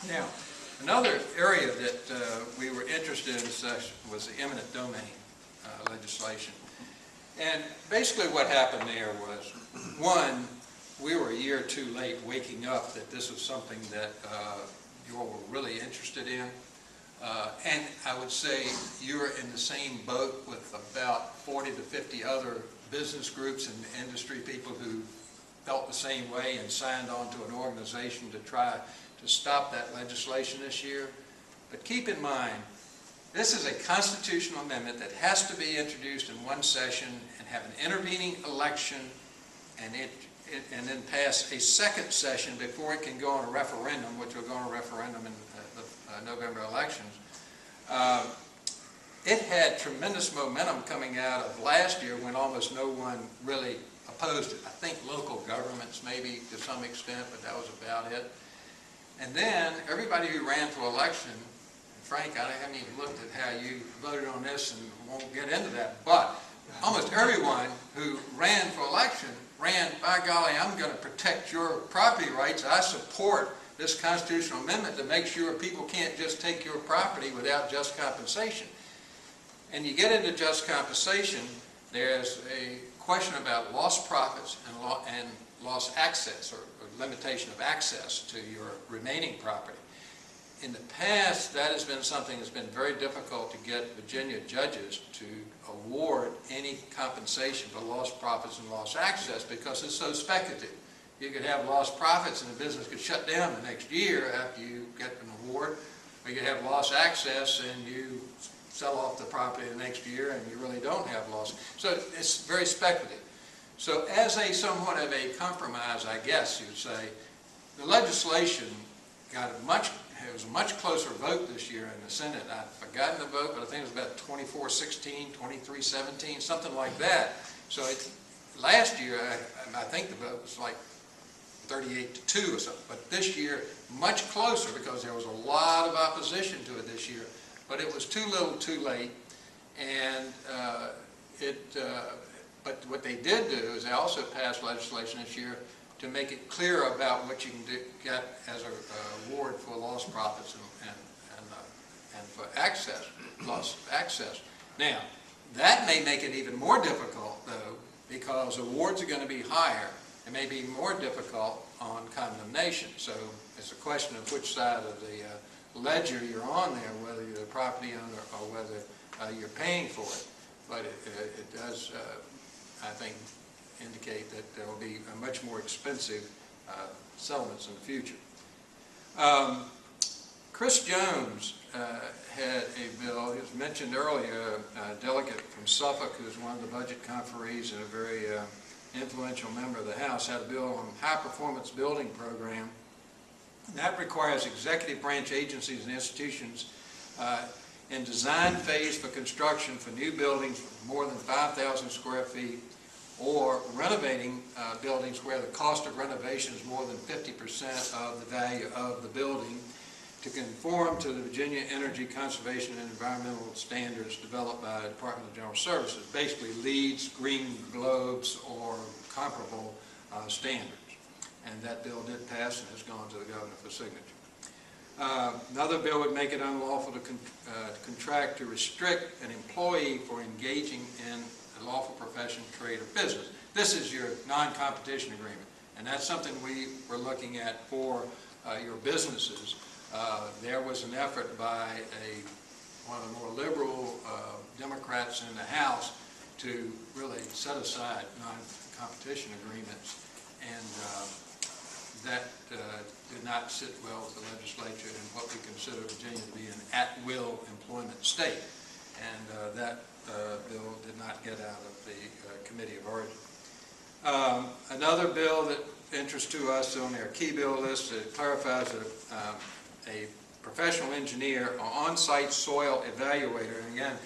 Now, another area that we were interested in was the eminent domain legislation. And basically what happened there was, one, we were a year or two late waking up that this was something that you all were really interested in. And I would say you're in the same boat with about 40 to 50 other business groups and industry people who felt the same way and signed on to an organization to try to stop that legislation this year. But keep in mind, this is a constitutional amendment that has to be introduced in one session and have an intervening election and then pass a second session before it can go on a referendum, which will go on a referendum in the November elections. It had tremendous momentum coming out of last year when almost no one really opposed it. I think local governments maybe to some extent, but that was about it. And then everybody who ran for election, and Frank, I haven't even looked at how you voted on this and won't get into that, but almost everyone who ran for election ran, by golly, I'm going to protect your property rights. I support this constitutional amendment to make sure people can't just take your property without just compensation. And you get into just compensation, there's a question about lost profits and lost access, or limitation of access to your remaining property. In the past, that has been something that's been very difficult to get Virginia judges to award any compensation for lost profits and lost access because it's so speculative. You could have lost profits and the business could shut down the next year after you get an award, or you could have lost access and you sell off the property the next year and you really don't have loss. So it's very speculative. So as a somewhat of a compromise, I guess you'd say, the legislation got it was a much closer vote this year in the Senate. I've forgotten the vote, but I think it was about 24-16, 23-17, something like that. So last year, I think the vote was like 38-2 or something. But this year, much closer because there was a lot of opposition to it this year. But it was too little, too late, and but what they did do is they also passed legislation this year to make it clear about what you can get as an award for lost profits and for access, lost access. Now, that may make it even more difficult, though, because awards are going to be higher. It may be more difficult on condemnation. So it's a question of which side of the ledger you're on there, whether you're the property owner or whether you're paying for it. But it does, I think, indicate that there will be much more expensive settlements in the future. Chris Jones had a bill, he was mentioned earlier, a delegate from Suffolk, who is one of the budget conferees and a very influential member of the House, had a bill on high-performance building program. And that requires executive branch agencies and institutions in design phase for construction for new buildings more than 5,000 square feet or renovating buildings where the cost of renovation is more than 50% of the value of the building to conform to the Virginia Energy Conservation and Environmental Standards developed by the Department of General Services, basically LEEDs, Green Globes, or comparable standards. And that bill did pass and has gone to the governor for signature. Another bill would make it unlawful to contract to restrict an employee for engaging in a lawful profession, trade, or business. This is your non-competition agreement, and that's something we were looking at for your businesses. There was an effort by one of the more liberal Democrats in the House to really set aside non-competition agreements, and that did not sit well with the legislature in what we consider Virginia to be an at-will employment state, and that bill did not get out of the Committee of Origin. Another bill that interests to us on their key bill list, it clarifies that a professional engineer or on-site soil evaluator, and again,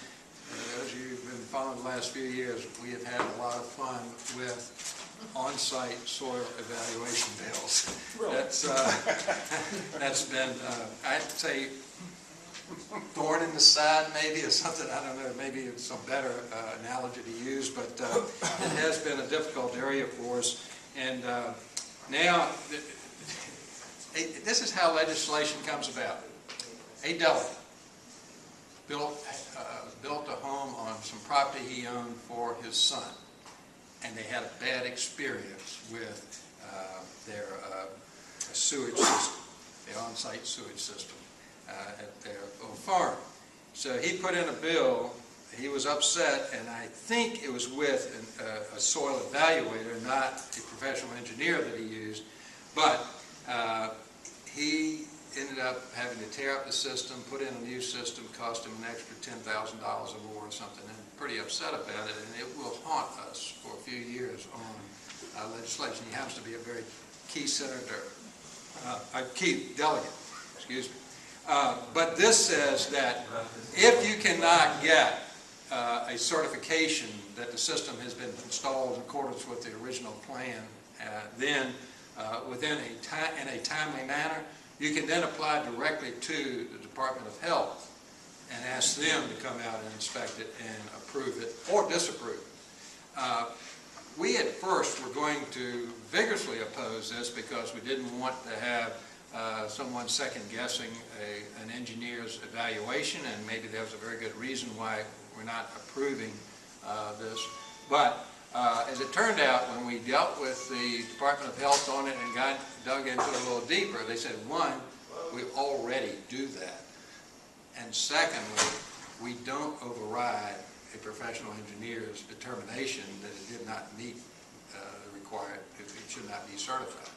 those of you who've been following the last few years, we have had a lot of fun with on-site soil evaluation bills. Really? That's been, I'd say, thorn in the side maybe, or something, I don't know, maybe it's some better analogy to use, but it has been a difficult area for us. And now, this is how legislation comes about. A delegate built a home on some property he owned for his son, and they had a bad experience with their sewage system, the on-site sewage system at their little farm. So he put in a bill. He was upset, and I think it was with a soil evaluator, not a professional engineer that he used, but he ended up having to tear up the system, put in a new system, cost him an extra $10,000 or more or something, and pretty upset about it, and it will haunt us for a few years on legislation. He happens to be a very key senator, a key delegate, excuse me. But this says that if you cannot get a certification that the system has been installed in accordance with the original plan, then within in a timely manner, you can then apply directly to the Department of Health and ask them to come out and inspect it and approve it or disapprove it. We at first were going to vigorously oppose this because we didn't want to have someone second-guessing an engineer's evaluation, and maybe there was a very good reason why we're not approving this. But as it turned out, when we dealt with the Department of Health on it and dug into it a little deeper, they said, one, we already do that, and secondly, we don't override a professional engineer's determination that it did not meet the required, it should not be certified.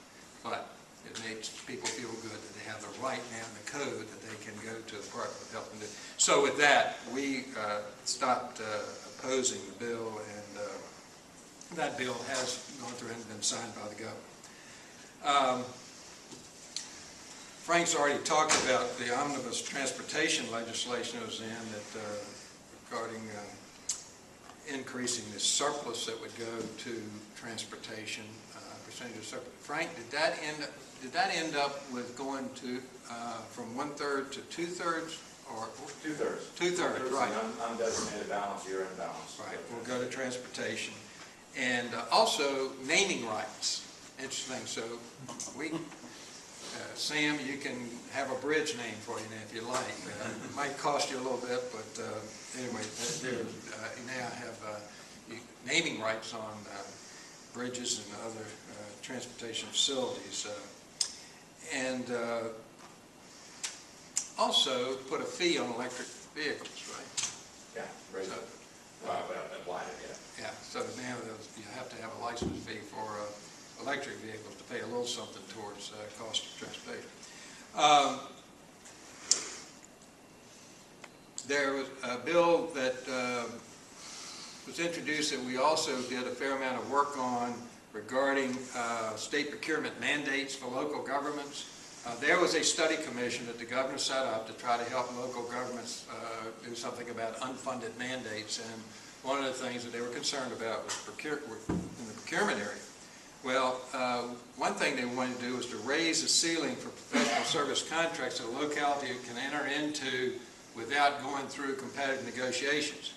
But it makes people feel good that they have the right now in the code that they can go to the Department of Health and do. So with that, we stopped opposing the bill, and that bill has gone through and been signed by the governor. Frank's already talked about the omnibus transportation legislation that was in that regarding increasing the surplus that would go to transportation, percentage of surplus. Frank, did that end up with going to from 1/3 to 2/3, or 2/3? 2/3, right? Undesignated balance, year-end balance. Right. We'll go to transportation, and also naming rights. Interesting. So we, Sam, you can have a bridge name for you now if you like. It might cost you a little bit, but anyway, you now have naming rights on bridges and other transportation facilities, and also put a fee on electric vehicles, right? Yeah, raise it. Applied it, yeah. Yeah, so now you have to have a license fee for electric vehicles to pay a little something towards cost of transportation. There was a bill that was introduced that we also did a fair amount of work on regarding state procurement mandates for local governments. There was a study commission that the governor set up to try to help local governments do something about unfunded mandates, and one of the things that they were concerned about was in the procurement area. Well, one thing they wanted to do was to raise the ceiling for professional service contracts that a locality can enter into without going through competitive negotiations.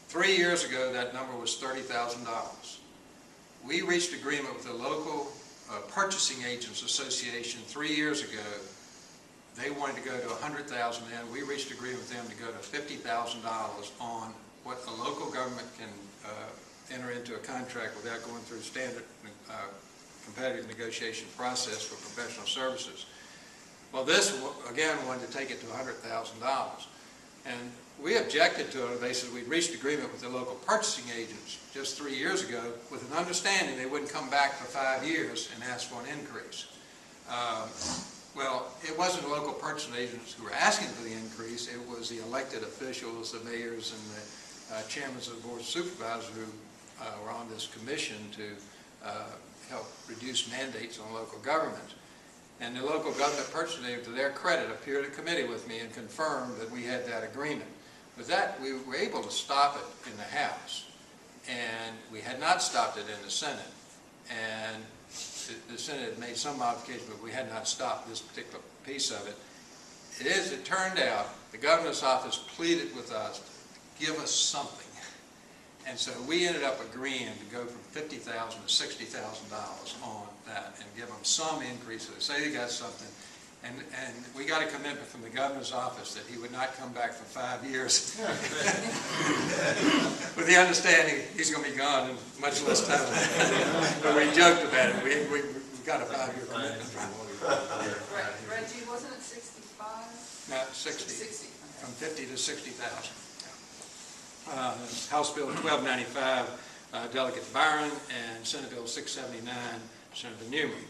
3 years ago, that number was $30,000. We reached agreement with the local Purchasing Agents Association 3 years ago. They wanted to go to $100,000 then. We reached agreement with them to go to $50,000 on what a local government can enter into a contract without going through standard competitive negotiation process for professional services. Well, this, again, wanted to take it to $100,000. And we objected to it on the basis we'd reached agreement with the local purchasing agents just 3 years ago with an understanding they wouldn't come back for 5 years and ask for an increase. Well, it wasn't the local purchasing agents who were asking for the increase, it was the elected officials, the mayors and the chairmen of the board of supervisors who were on this commission to help reduce mandates on local government. And the local government purchasing agent, to their credit, appeared at committee with me and confirmed that we had that agreement. With that, we were able to stop it in the House, and we had not stopped it in the Senate. And the Senate had made some modification, but we had not stopped this particular piece of it. It turned out, the governor's office pleaded with us to give us something. And so we ended up agreeing to go from $50,000 to $60,000 on that and give them some increase. So say they got something, and we got a commitment from the governor's office that he would not come back for 5 years. With the understanding he's going to be gone in much less time. But we joked about it. We got a 5-year commitment from him. Reggie, wasn't it 65? No, 60. 60. From 50 to 60,000. House Bill 1295, Delegate Byron, and Senate Bill 679, Senator Newman.